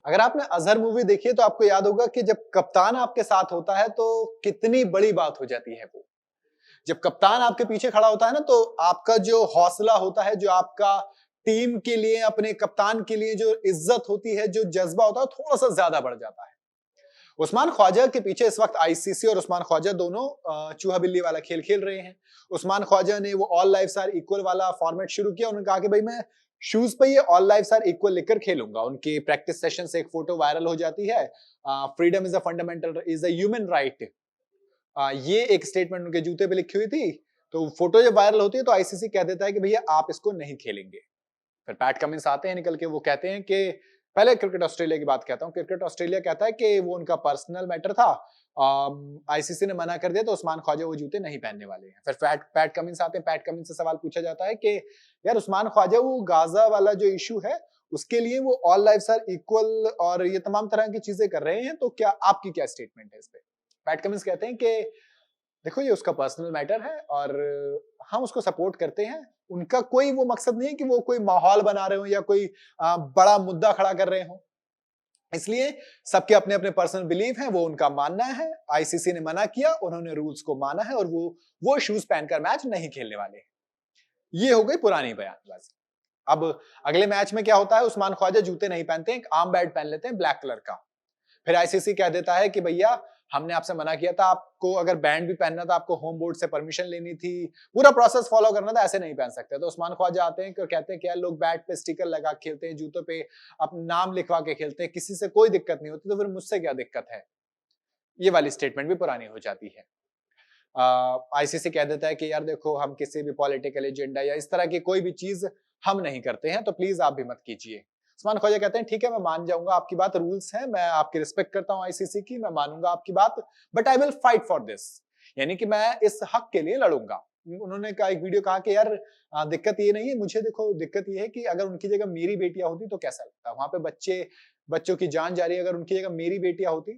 अगर आपने अजहर मूवी देखी है तो आपको याद होगा कि जब कप्तान आपके साथ होता है तो कितनी बड़ी बात हो जाती है वो। जब कप्तान आपके पीछे खड़ा होता है ना तो आपका जो हौसला होता है, जो आपका टीम के लिए, अपने कप्तान के लिए जो इज्जत होती है, जो जज्बा होता है, थोड़ा सा ज्यादा बढ़ जाता है। उस्मान ख्वाजा के पीछे इस वक्त आईसीसी और उस्मान ख्वाजा दोनों चूहा बिल्ली वाला खेल खेल रहे हैं। उस्मान ख्वाजा ने वो ऑल लाइव्स आर इक्वल वाला फॉर्मेट शुरू किया। उन्होंने कहा कि भाई मैं शूज पे ये ऑल लाइव्स आर इक्वल लिखकर खेलूंगा। उनके प्रैक्टिस सेशन से एक फोटो वायरल हो जाती है, freedom is a fundamental, is a human right. ये एक स्टेटमेंट उनके जूते पे लिखी हुई थी। तो फोटो जब वायरल होती है तो आईसीसी कह देता है कि भैया आप इसको नहीं खेलेंगे। फिर पैट कमिंस आते हैं निकल के, वो कहते हैं कि पहले क्रिकेट ऑस्ट्रेलिया की बात कहता हूं। क्रिकेट ऑस्ट्रेलिया कहता है कि वो उनका पर्सनल मैटर था, आईसीसी ने मना कर दिया तो उस्मान ख्वाजा वो जूते नहीं पहनने वाले हैं। फिर पैट कमिंस आते हैं। पैट कमिंस से सवाल पूछा जाता है कि यार उस्मान ख्वाजा वो गाजा वाला जो इशू है उसके लिए वो ऑल लाइव्स आर इक्वल और ये तमाम तरह की चीजें कर रहे हैं, तो क्या आपकी क्या स्टेटमेंट है इस पे? पैट कमिंस कहते हैं कि देखो ये उसका पर्सनल मैटर है और हम उसको सपोर्ट करते हैं। उनका कोई वो मकसद नहीं है कि वो कोई माहौल बना रहे हो या कोई बड़ा मुद्दा खड़ा कर रहे हो। इसलिए सबके अपने अपने पर्सनल बिलीफ हैं, वो उनका मानना है। आईसीसी ने मना किया, उन्होंने रूल्स को माना है और वो शूज पहनकर मैच नहीं खेलने वाले हैं। ये हो गई पुरानी बयानबाजी। अब अगले मैच में क्या होता है, उस्मान ख्वाजा जूते नहीं पहनते, एक आर्म बैंड पहन लेते हैं ब्लैक कलर का। फिर आईसीसी कह देता है कि भैया हमने आपसे मना किया था, आपको अगर बैंड भी पहनना था आपको होम बोर्ड से परमिशन लेनी थी, पूरा प्रोसेस फॉलो करना था, ऐसे नहीं पहन सकते। तो उस्मान ख्वाजा आते हैं, कहते हैं कि यार लोग बैट पे स्टिकर लगा खेलते हैं, जूतों पे अपना नाम लिखवा के खेलते हैं, किसी से कोई दिक्कत नहीं होती, तो फिर मुझसे क्या दिक्कत है? ये वाली स्टेटमेंट भी पुरानी हो जाती है। आईसीसी कह देता है कि यार देखो हम किसी भी पॉलिटिकल एजेंडा या इस तरह की कोई भी चीज हम नहीं करते हैं, तो प्लीज आप भी मत कीजिए। उस्मान ख्वाजा कहते हैं ठीक है मैं मान जाऊंगा आपकी बात, रूल्स हैं, मैं आपकी रिस्पेक्ट करता हूं आईसीसी की, मैं मानूंगा आपकी बात, but I will fight for this, यानी कि मैं इस हक के लिए लड़ूंगा। उन्होंने कहा एक वीडियो कहा कि यार दिक्कत ये नहीं है, मुझे देखो दिक्कत ये है कि अगर उनकी जगह मेरी बेटियां होती तो कैसा लगता, वहां पे बच्चों की जान जा रही है, अगर उनकी जगह मेरी बेटियां होती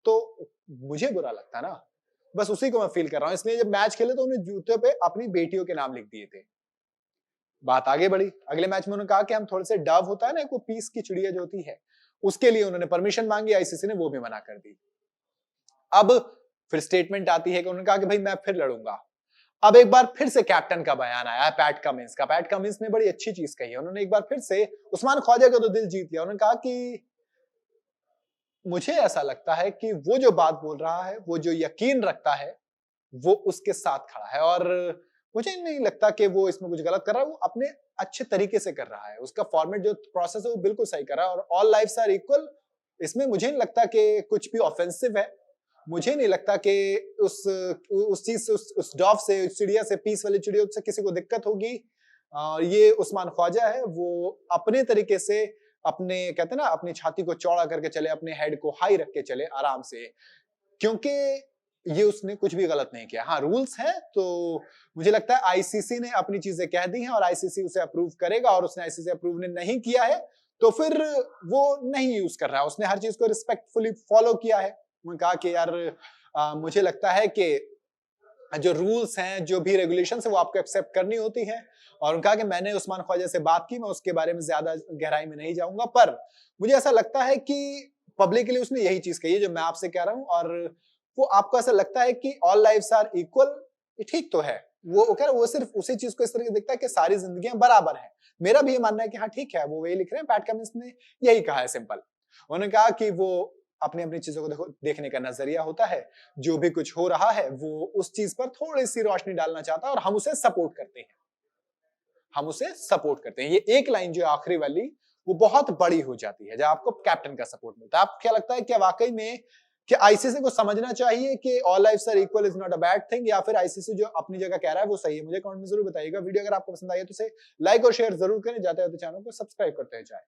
तो मुझे बुरा लगता ना। बस उसी को मैं फील कर रहा हूं। इसलिए जब मैच खेले तो उन्हें जूते पे अपनी बेटियों के नाम लिख दिए थे। बात आगे बढ़ी, अगले मैच में उन्होंने कहा कि हम थोड़े से डव होता है ना, वो पीस की चिड़िया जो होती है, उसके लिए उन्होंने परमिशन मांगी, आईसीसी ने वो भी मना कर दी। अब फिर स्टेटमेंट आती है कि उन्होंने कहा कि भाई मैं फिर लड़ूंगा। अब एक बार फिर से कैप्टन का बयान आया है पैट कमिंस का। पैट कमिंस ने बड़ी अच्छी चीज कही है, उन्होंने एक बार फिर से उस्मान ख्वाजा का तो दिल जीत लिया। उन्होंने कहा कि मुझे ऐसा लगता है कि वो जो बात बोल रहा है, वो जो यकीन रखता है, वो उसके साथ खड़ा है और मुझे नहीं लगता कि वो इसमें कुछ गलत कर रहा है, वो अपने अच्छे तरीके से कर रहा है। उसका फॉर्मेट जो प्रोसेस है वो बिल्कुल सही कर रहा है और ऑल लाइव्स आर इक्वल, इसमें मुझे नहीं लगता कि कुछ भी ऑफेंसिव है। मुझे नहीं लगता कि उस चीज से, उस डॉव से, उस चिड़िया से, पीस वाली चिड़िया से किसी को दिक्कत होगी। ये उस्मान ख्वाजा है, वो अपने तरीके से अपने कहते हैं ना अपनी छाती को चौड़ा करके चले, अपने हेड को हाई रख के चले आराम से, क्योंकि ये उसने कुछ भी गलत नहीं किया। हाँ रूल्स हैं, तो मुझे लगता है आईसीसी ने अपनी चीजें कह दी हैं और आईसीसी उसे अप्रूव करेगा और उसने आईसीसी अप्रूव ने नहीं किया है तो फिर वो नहीं यूज कर रहा है। उसने हर चीज को रिस्पेक्टफुली फॉलो किया है। उन्होंने कहा कि यार मुझे लगता है कि जो रूल्स हैं, जो भी रेगुलेशंस है वो आपको एक्सेप्ट करनी होती है। और उन्होंने कहा कि मैंने उस्मान ख्वाजा से बात की, मैं उसके बारे में ज्यादा गहराई में नहीं जाऊंगा, पर मुझे ऐसा लगता है कि पब्लिकली उसने यही चीज कही है जो मैं आपसे कह रहा हूं। और वो आपको ऐसा लगता है कि ऑल लाइव्स आर इक्वल, ठीक तो है। वो कह रहा वो सिर्फ उसी चीज को इस तरह दिखता है कि सारी जिंदगियां बराबर हैं। मेरा भी ये मानना है कि हाँ ठीक है, वो वही लिख रहे हैं, पैट कमिंस ने यही कहा है सिंपल। उन्होंने कहा कि वो अपनी अपनी चीजों को देखने का नजरिया होता है, जो भी कुछ हो रहा है वो उस चीज पर थोड़ी सी रोशनी डालना चाहता है और हम उसे सपोर्ट करते हैं, हम उसे सपोर्ट करते हैं। ये एक लाइन जो आखिरी वाली वो बहुत बड़ी हो जाती है जब आपको कैप्टन का सपोर्ट मिलता है। आपको क्या लगता है क्या वाकई में कि आईसीसी को समझना चाहिए कि all lives are equal is not a bad thing, या फिर आईसीसी जो अपनी जगह कह रहा है वो सही है? मुझे कमेंट में जरूर बताइएगा। वीडियो अगर आपको पसंद आई है तो इसे लाइक और शेयर जरूर करें, जाते हैं तो चैनल को सब्सक्राइब करते जाए।